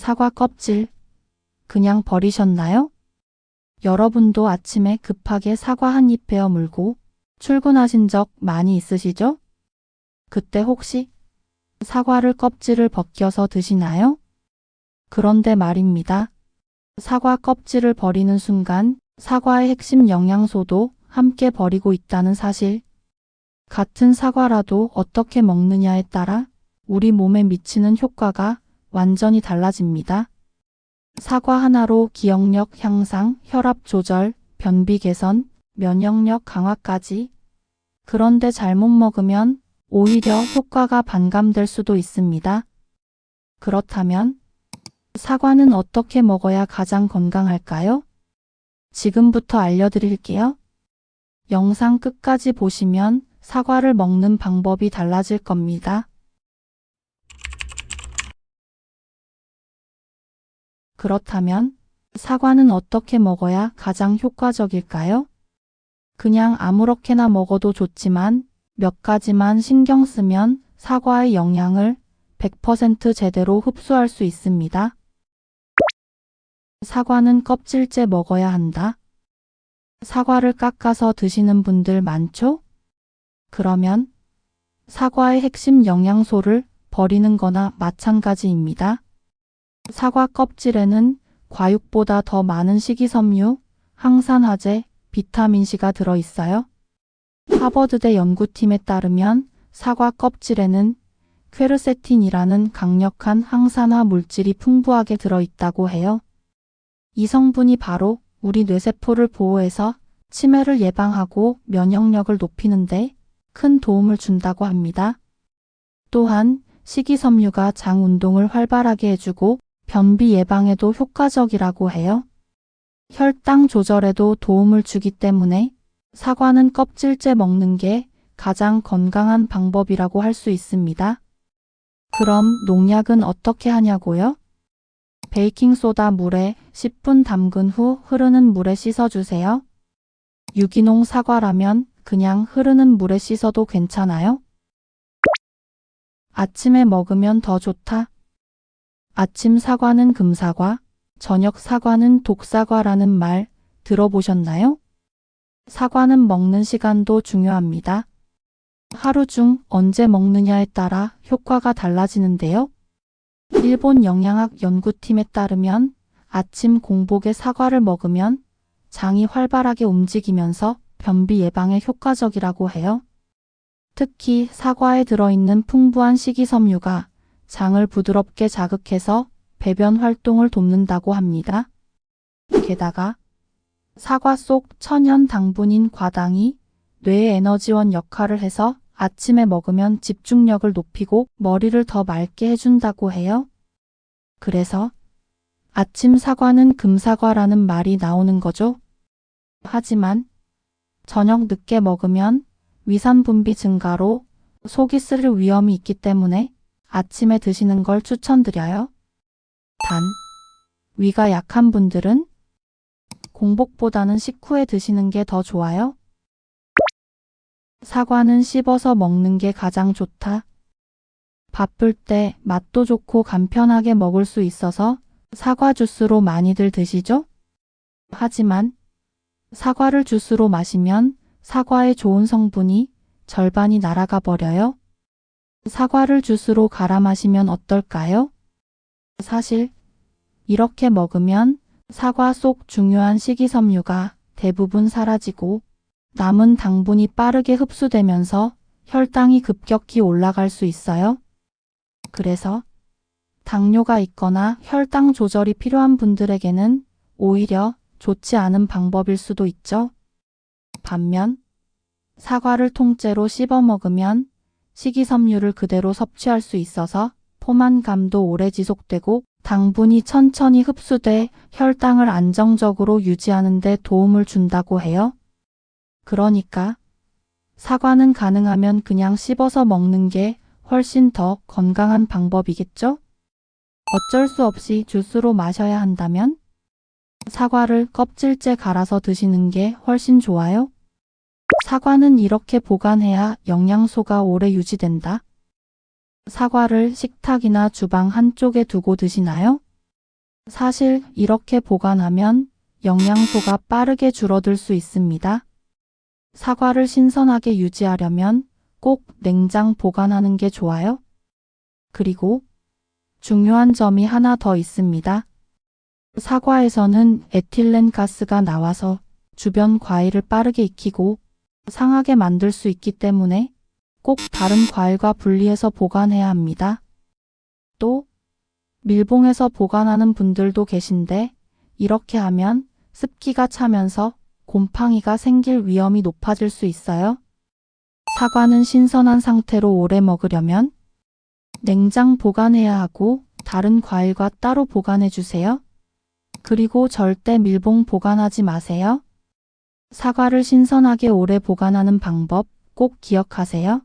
사과 껍질 그냥 버리셨나요? 여러분도 아침에 급하게 사과 한 입 베어 물고 출근하신 적 많이 있으시죠? 그때 혹시 사과를 껍질을 벗겨서 드시나요? 그런데 말입니다. 사과 껍질을 버리는 순간 사과의 핵심 영양소도 함께 버리고 있다는 사실. 같은 사과라도 어떻게 먹느냐에 따라 우리 몸에 미치는 효과가 완전히 달라집니다. 사과 하나로 기억력 향상, 혈압 조절, 변비 개선, 면역력 강화까지. 그런데 잘못 먹으면 오히려 효과가 반감될 수도 있습니다. 그렇다면 사과는 어떻게 먹어야 가장 건강할까요? 지금부터 알려드릴게요. 영상 끝까지 보시면 사과를 먹는 방법이 달라질 겁니다. 그렇다면 사과는 어떻게 먹어야 가장 효과적일까요? 그냥 아무렇게나 먹어도 좋지만 몇 가지만 신경 쓰면 사과의 영양을 100% 제대로 흡수할 수 있습니다. 사과는 껍질째 먹어야 한다. 사과를 깎아서 드시는 분들 많죠? 그러면 사과의 핵심 영양소를 버리는 거나 마찬가지입니다. 사과 껍질에는 과육보다 더 많은 식이섬유, 항산화제, 비타민C가 들어있어요. 하버드대 연구팀에 따르면 사과 껍질에는 퀘르세틴이라는 강력한 항산화 물질이 풍부하게 들어있다고 해요. 이 성분이 바로 우리 뇌세포를 보호해서 치매를 예방하고 면역력을 높이는데 큰 도움을 준다고 합니다. 또한 식이섬유가 장 운동을 활발하게 해주고 변비 예방에도 효과적이라고 해요. 혈당 조절에도 도움을 주기 때문에 사과는 껍질째 먹는 게 가장 건강한 방법이라고 할 수 있습니다. 그럼 농약은 어떻게 하냐고요? 베이킹소다 물에 10분 담근 후 흐르는 물에 씻어주세요. 유기농 사과라면 그냥 흐르는 물에 씻어도 괜찮아요? 아침에 먹으면 더 좋다. 아침 사과는 금사과, 저녁 사과는 독사과라는 말 들어보셨나요? 사과는 먹는 시간도 중요합니다. 하루 중 언제 먹느냐에 따라 효과가 달라지는데요. 일본 영양학 연구팀에 따르면 아침 공복에 사과를 먹으면 장이 활발하게 움직이면서 변비 예방에 효과적이라고 해요. 특히 사과에 들어있는 풍부한 식이섬유가 장을 부드럽게 자극해서 배변 활동을 돕는다고 합니다. 게다가 사과 속 천연 당분인 과당이 뇌의 에너지원 역할을 해서 아침에 먹으면 집중력을 높이고 머리를 더 맑게 해준다고 해요. 그래서 아침 사과는 금사과라는 말이 나오는 거죠. 하지만 저녁 늦게 먹으면 위산 분비 증가로 속이 쓰릴 위험이 있기 때문에 아침에 드시는 걸 추천드려요. 단, 위가 약한 분들은 공복보다는 식후에 드시는 게 더 좋아요. 사과는 씹어서 먹는 게 가장 좋다. 바쁠 때 맛도 좋고 간편하게 먹을 수 있어서 사과 주스로 많이들 드시죠? 하지만 사과를 주스로 마시면 사과의 좋은 성분이 절반이 날아가 버려요. 사과를 주스로 갈아 마시면 어떨까요? 사실 이렇게 먹으면 사과 속 중요한 식이섬유가 대부분 사라지고 남은 당분이 빠르게 흡수되면서 혈당이 급격히 올라갈 수 있어요. 그래서 당뇨가 있거나 혈당 조절이 필요한 분들에게는 오히려 좋지 않은 방법일 수도 있죠. 반면 사과를 통째로 씹어 먹으면 식이섬유를 그대로 섭취할 수 있어서 포만감도 오래 지속되고 당분이 천천히 흡수돼 혈당을 안정적으로 유지하는 데 도움을 준다고 해요. 그러니까 사과는 가능하면 그냥 씹어서 먹는 게 훨씬 더 건강한 방법이겠죠? 어쩔 수 없이 주스로 마셔야 한다면 사과를 껍질째 갈아서 드시는 게 훨씬 좋아요. 사과는 이렇게 보관해야 영양소가 오래 유지된다. 사과를 식탁이나 주방 한쪽에 두고 드시나요? 사실 이렇게 보관하면 영양소가 빠르게 줄어들 수 있습니다. 사과를 신선하게 유지하려면 꼭 냉장 보관하는 게 좋아요. 그리고 중요한 점이 하나 더 있습니다. 사과에서는 에틸렌 가스가 나와서 주변 과일을 빠르게 익히고 상하게 만들 수 있기 때문에 꼭 다른 과일과 분리해서 보관해야 합니다. 또 밀봉해서 보관하는 분들도 계신데 이렇게 하면 습기가 차면서 곰팡이가 생길 위험이 높아질 수 있어요. 사과는 신선한 상태로 오래 먹으려면 냉장 보관해야 하고 다른 과일과 따로 보관해 주세요. 그리고 절대 밀봉 보관하지 마세요. 사과를 신선하게 오래 보관하는 방법 꼭 기억하세요.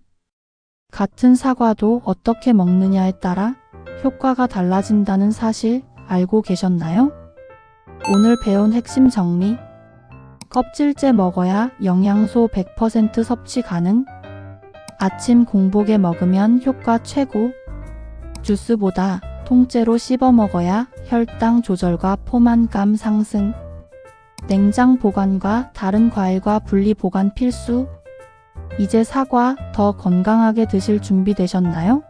같은 사과도 어떻게 먹느냐에 따라 효과가 달라진다는 사실 알고 계셨나요? 오늘 배운 핵심 정리. 껍질째 먹어야 영양소 100% 섭취 가능. 아침 공복에 먹으면 효과 최고. 주스보다 통째로 씹어 먹어야 혈당 조절과 포만감 상승. 냉장 보관과 다른 과일과 분리 보관 필수. 이제 사과 더 건강하게 드실 준비 되셨나요?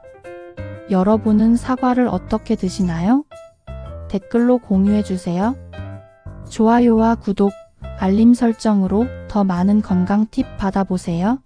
여러분은 사과를 어떻게 드시나요? 댓글로 공유해 주세요. 좋아요와 구독, 알림 설정으로 더 많은 건강 팁 받아보세요.